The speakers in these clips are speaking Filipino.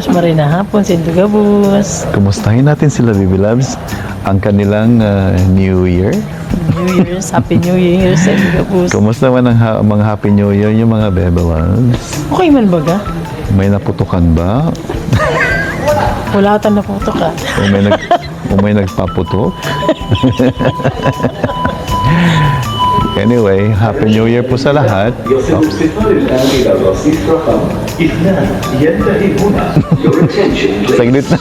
Gabus, marina hapon, Sinto Gabus. Kumustahin natin sila, Baby Loves, ang kanilang New Year. New Year's, Happy New Year, Sinto Gabus. Kumusta man ang mga Happy New Year yung mga Baby Loves? Okay man ba ga? May naputukan ba? Wala ka na puto ka. O may nagpaputok? Anyway, Happy New Year po sa lahat. Oops. Saglit na.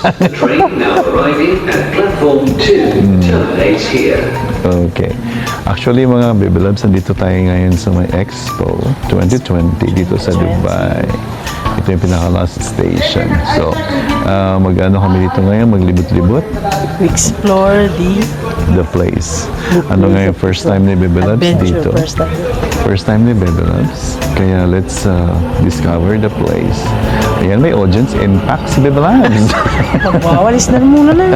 Okay. Actually, mga Baby Loves, nandito tayo ngayon sa may Expo 2020 dito sa Dubai. Ito yung pinaka-last station. So, mag-ano kami dito ngayon, maglibot-libot. We explore The place. Ano ngayon, first time ni Baby Loves adventure, dito. first time. First time ni Baby Loves. Kaya let's discover the place. Ayan, may audience impact si Baby Loves. Magwawalis na muna na.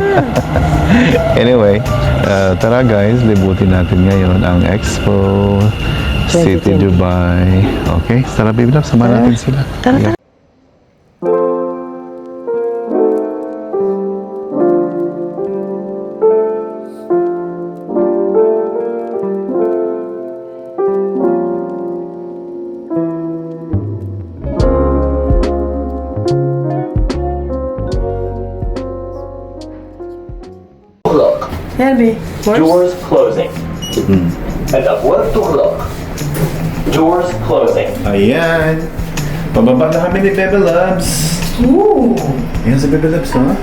Anyway, tara guys, libutin natin ngayon ang Expo City 2020. Dubai. Okay, tara Baby Loves, samahan natin sila. Tara, tara. تغلق. Helby, Doors closing. الأبواب تغلق. Doors closing. Ayan. Pababa na kami ni Baby Loves. Ooh. Ayan si Baby Loves, ha?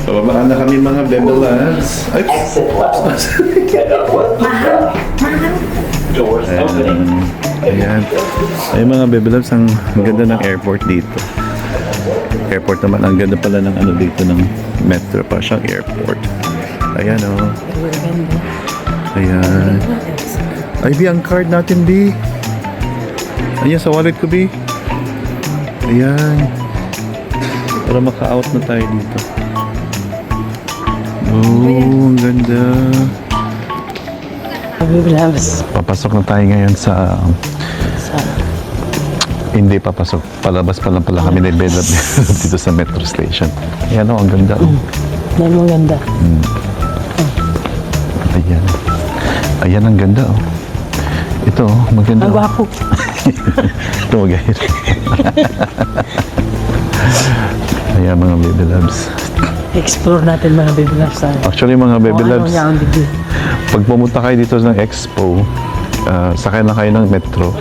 Pababa na kami mga Baby Loves. Ay, Exit left. الأبواب تغلق. Doors opening. ayan. Ay mga Baby Loves, ang ganda ng airport dito. Airport naman, ang ganda pala ng ano dito ng metro pa siyang airport. Ayan o. Ayan. Ay, B, ang card natin, B. Ayan, sa wallet ko, B. Ayan. Para maka-out na tayo dito. Oh, ang ganda. Baby Loves. Papasok na tayo ngayon sa... Hindi papasok. Palabas pa lang pala kami ni Bella dito sa metro station. Ayan o, ang ganda. Yan mo ganda. Ayan. Ayan, ang ganda o. Ito, maganda. Ang gwapo. Ito, magahit. Ayan, mga Baby Loves. Explore natin mga Baby Loves. Actually, mga Baby Ano Loves, niya ang bigay. pag pumunta kayo dito ng Expo, sakay na kayo ng metro.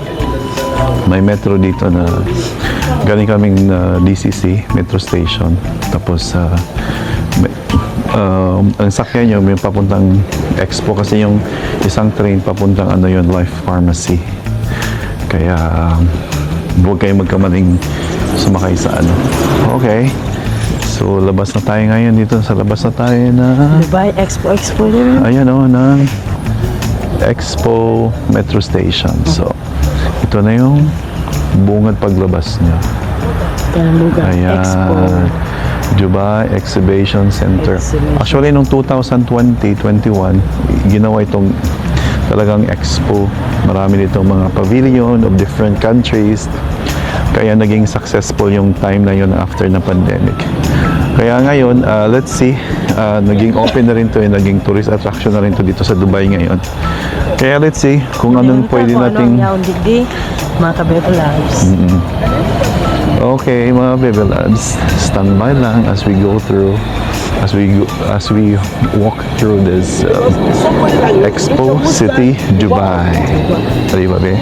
May metro dito na galing kaming DCC, metro station. Tapos, ang sakyan nyo, may papuntang Expo kasi yung isang train papuntang ano yun, Life Pharmacy. Kaya, huwag kayong magkamaling sumakay sa ano. Okay. So, labas na tayo ngayon dito. Sa labas na tayo na... Dubai Expo din. Ayan o, ng Expo Metro Station. So, ito na yung bungad paglabas niya. Yan ang lugar. Expo. Ayan. Dubai Exhibition Center. Exhibition. Actually, nung 2020-21, ginawa itong talagang expo. Marami nitong mga pavilion of different countries. Kaya naging successful yung time na yun after na pandemic. Kaya ngayon, let's see, naging open na rin to, naging tourist attraction na rin to dito sa Dubai ngayon. Kaya let's see kung anong pwede nating... Ano ang digdi, mga ka-Baby Loves. Okay, mga Baby Loves, stand by lang as we go through, as we walk through this Expo City Dubai. Ready, babe?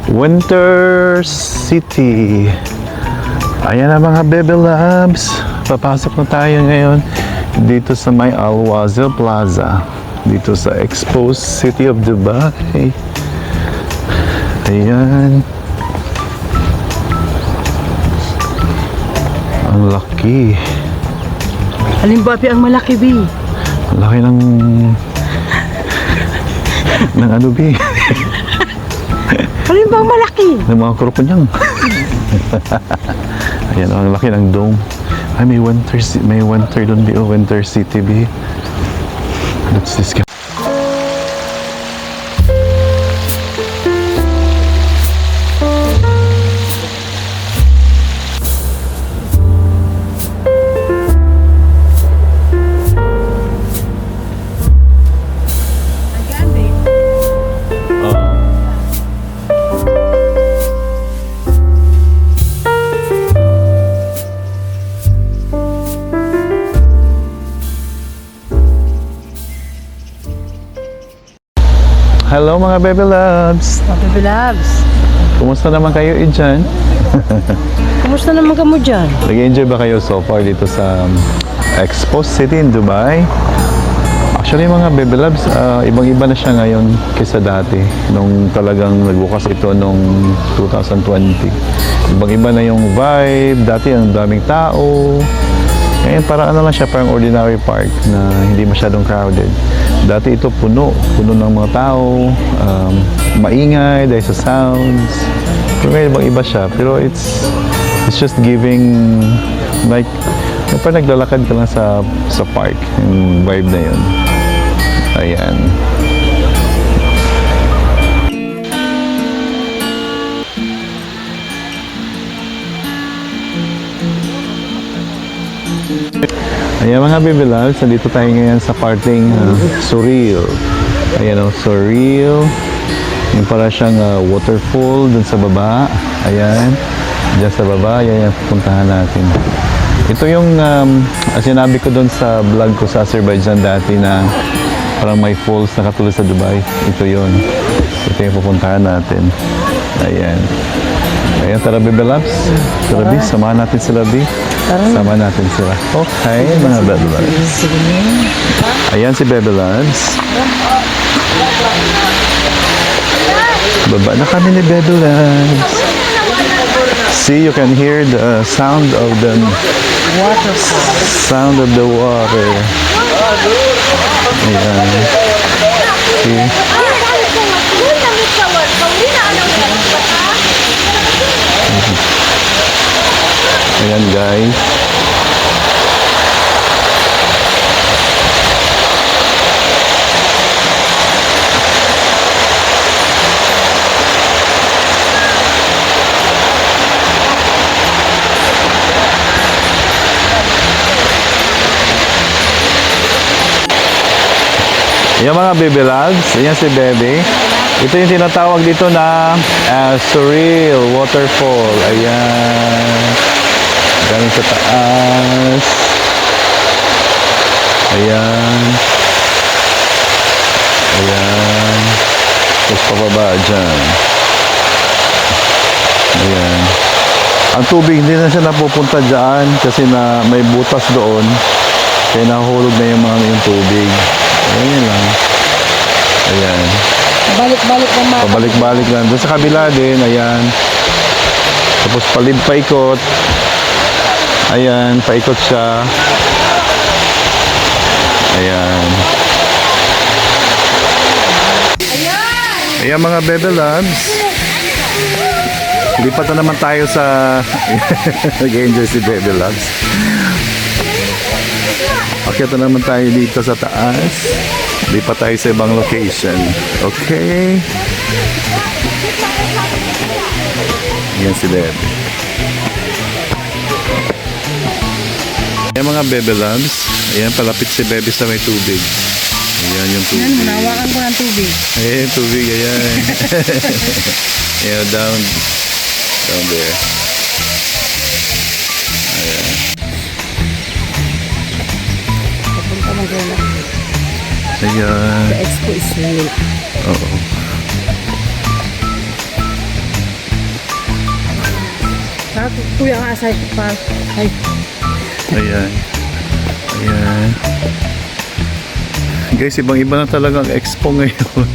Winter City. Ayan na mga Baby Loves. Papasok na tayo ngayon dito sa may Al Wazil Plaza. Dito sa Expo City of Dubai. Ayan. Ang laki. Halimbawa ang malaki, B. Ang laki ng ano, B? Halimbawa malaki. Ng mga kropo-nyang. Ayan, ang laki ng dome. Ay, may winter doon, B. Oh, Winter City, B. Let's discuss. Hello mga Bebe Loves! Baby loves. Kumusta naman kayo dyan? Kumusta naman ka mo dyan? Nag-enjoy ba kayo so far dito sa Expo City in Dubai? Actually mga Bebe Loves, ibang-iba na siya ngayon kaysa dati. Nung talagang nagbukas ito nung 2020. Ibang-iba na yung vibe. Dati ang daming tao. Ngayon parang ano lang siya, parang ordinary park na hindi masyadong crowded. Dati ito puno ng mga tao, maingay dahil sa sounds. Pero ngayon ibang-iba siya. Pero it's just giving like parang naglalakad ka lang sa park, yung vibe na yun. Ayan. Ayan mga Baby Loves, nandito tayo ngayon sa parting surreal. Ayan o, surreal. Yung para siyang waterfall dun sa baba. Ayan. Diyan sa baba, ayan yung pupuntahan natin. Ito yung sinabi ko dun sa vlog ko sa Azerbaijan dati na parang may falls na katulad sa Dubai. Ito yun. Ito yung pupuntahan natin. Ayan. Ayan, tara Baby Loves. Tara B, samahan natin sila B. Samahan natin sila. Okay, mga Baby Loves. Ayan si Baby Loves. Baba na kami ni Baby Loves. See, you can hear the sound of the sound of the water. Ayan. See? Ayan guys. Ayan mga Baby Loves. Ayan si Bebe. Ito yung tinatawag dito na surreal waterfall. Ayan. Galing sa taas. Ayan. Ayan. Tapos pababa dyan. Ayan. Ang tubig hindi na siya napupunta dyan kasi na may butas doon. Kaya nahulog na yung tubig. Ayan lang. Ayan. Balik-balik naman. Pabalik-balik lang. Doon sa kabila din, ayan. Tapos paikot. Ayan, paikot siya. Ayan. Ayan mga Bebe Loves. Lipat na naman tayo sa nag-enjoy si Bebe Loves. Akyat na naman tayo dito sa taas. Lipat tayo sa ibang location. Okay. Yan si Bebe. Ayan mga Bebe Loves. Ayan, palapit si Bebe sa may tubig. Ayan yung tubig. Ayan, nawakan ko ng tubig. Ayan yung tubig, ayan. Ayan, down there. Ayan. Papunta na gano'n. Ayan. The expo is real. Oo. Kuya nga asay pa. Ay. Ayan. Ayan. Guys, ibang-iba na talaga ang expo ngayon.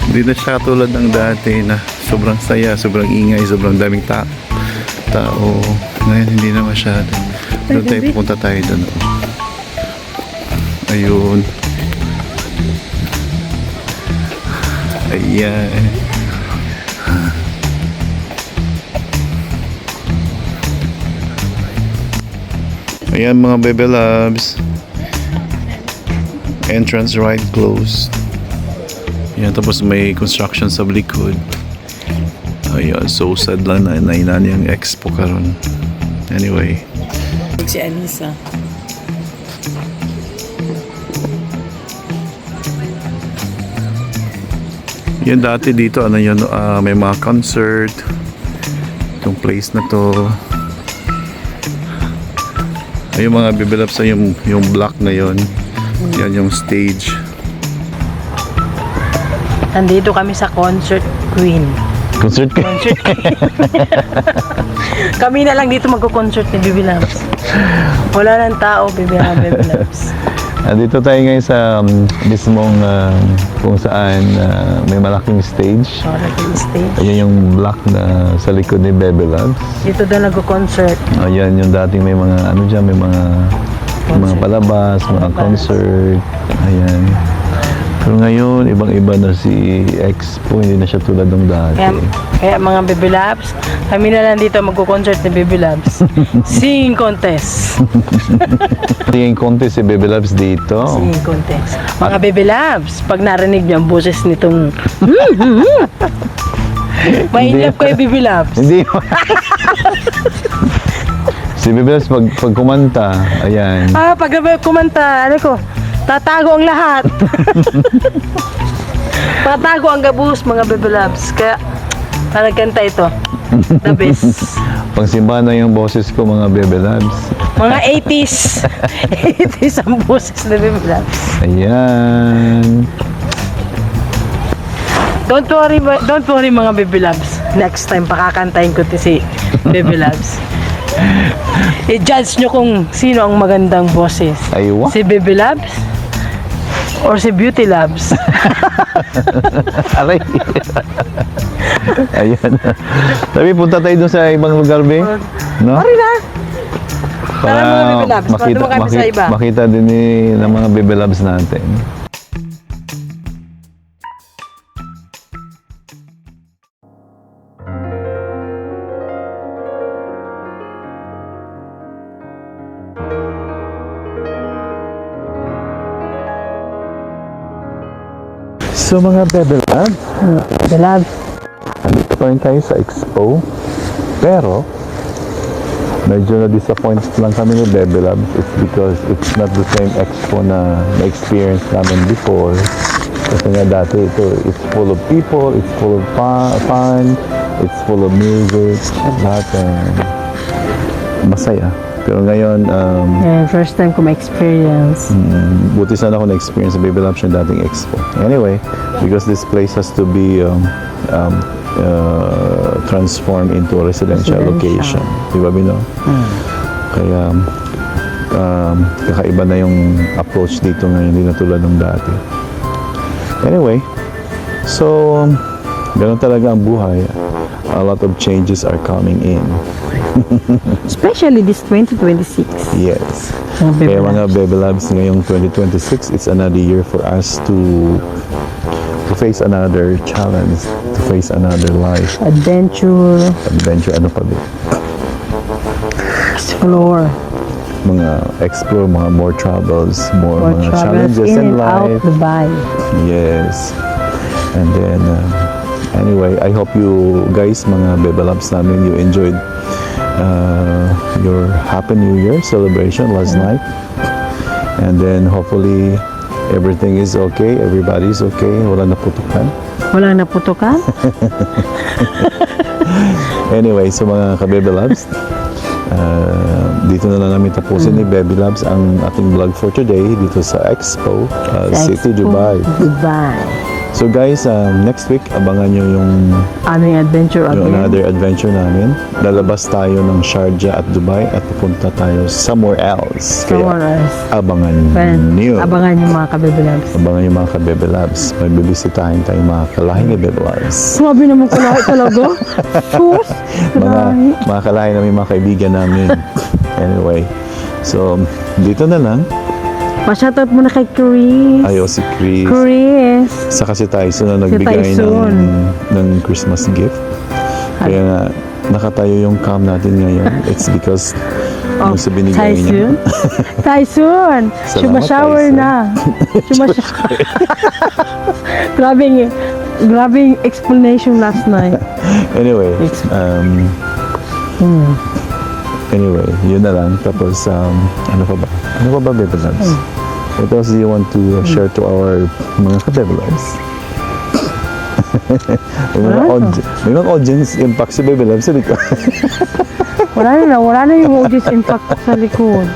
Hindi na siya tulad ng dati na sobrang saya, sobrang ingay, sobrang daming tao. Ngayon, hindi na masyado. Doon tayo, pupunta tayo doon. Ayun. Ayan. Ayan mga Bebe Loves. Entrance right closed. Ayan, tapos may construction sa likod. Ayan, so sad lang na nainan yung expo karon. Anyway. Si Anissa. Yan dati dito, ano yun, may mga concert. Itong place na to. Ayun mga bibilap sa yung block na yon. Yan yung stage. Nandito kami sa Concert Queen. Concert ka. Concert Queen. Kami na lang dito magko-concert ni Bibi Labs. Wala nang tao, Bibi Labs. Dito tayo ngayon sa mismong kung saan may malaking stage. Malaking stage. Ayan yung block na sa likod ni Bebe Labs. Dito daw nagko-concert. Ayan yung dating may mga ano dyan, may mga palabas, mga concert. Ayan. Pero ngayon, ibang-iba na si Expo, hindi na siya tulad ng dati. Kaya mga Bibi Labs, kami na lang dito magko-concert ni Bibi Labs. Singing contest. Tingin contest si Bebe Labs dito. Singing contest. Mga Bibi Labs, pag narinig niyo ang boses nitong may in love kayo Bibi Labs. Hindi. Si Bebe Labs pag kumanta, ayan. Pag kumanta, ano ko, tatago ang lahat. Tatago ang gabus, mga Bibi Labs. Kaya, nagkanta ito. The best. Pangsimba na yung boses ko, mga Bebe Labs. Mga 80s. 80s ang boses ni Bibi Labs. Ayan. Don't worry mga Bibi Labs. Next time, pakakantahin ko si Bibi Labs. I-judge nyo kung sino ang magandang boses. Aywa. Si Bibi Labs or si Beauty Labs. Aray. Ayan. Sabi, punta tayo dun sa ibang lugar, be. No? Sorry na. Tara mga Bibi Labs, makita, patungo kami sa iba. makita din ng mga Bebe Labs natin. So mga Bebe Labs, Bibi Labs. nandito pa rin tayo sa Expo. Pero, medyo na-disappoint lang kami ni Bebe Labs. It's because it's not the same Expo na na-experience namin before. Kasi nga dati ito, it's full of people, it's full of fun, it's full of music, lahat masaya. Pero ngayon, First time ko ma-experience. buti sana ako na-experience sa Bebe Labs yung dating Expo. Anyway, because this place has to be transformed into a residential location. Di ba, Bino? Kaya, kakaiba na yung approach dito ngayon, hindi na tulad ng dati. Anyway, so, ganun talaga ang buhay. A lot of changes are coming in. Especially this 2026. Yes. Mga Bibi Kaya mga Labs. Bebe Labs, ngayong 2026, it's another year for us to face another challenge, to face another life, Adventure. ano pa ba? Explore. Mga explore, mga more troubles, more Or mga travels challenges in in and out life. Dubai. Yes. And then, anyway, I hope you guys, mga Bebe Labs namin, you enjoyed your Happy New Year celebration last night. And then, hopefully, everything is okay, everybody's okay, wala naputukan. Walang naputukan? Anyway, so mga ka-Bebe Labs, dito na lang namin tapusin ni Bebe Labs ang ating vlog for today dito sa Expo City, Dubai. Dubai. So guys, next week, abangan nyo yung Aming adventure yung again. another adventure namin. Lalabas tayo ng Sharjah at Dubai at pupunta tayo somewhere else. Somewhere Kaya else. abangan Friend, nyo. abangan yung mga ka-Bibi Labs. Abangan yung mga ka-Bebe Labs. May bibisitahin tayong mga kalahin ni Bebe Labs. Grabe naman ko lahat talaga. Sus! Mga kalahin namin, mga kaibigan namin. Anyway, so dito na lang. Pa-shoutout muna kay Chris. Ayo si Chris. Chris. Saka si Tyson na nagbigay Tyson. ng Christmas gift. Kaya nga, nakatayo yung cam natin ngayon. It's because yung sa binigay niya. Tyson! Salamat, Sumashower Tyson. na. Grabing explanation last night. Anyway, anyway, yun na lang. Tapos, ano pa ba? Ano pa ba, Bebe Labs? What else do you want to share to our mga ka-Bebe Labs? may mga audience impact si Bebe Labs sa likod. Wala na yung audience impact sa likod.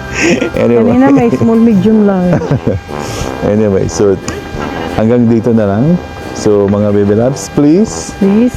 Anyway. Kanina may small medium lang. Anyway, so hanggang dito na lang So mga baby loves, please Please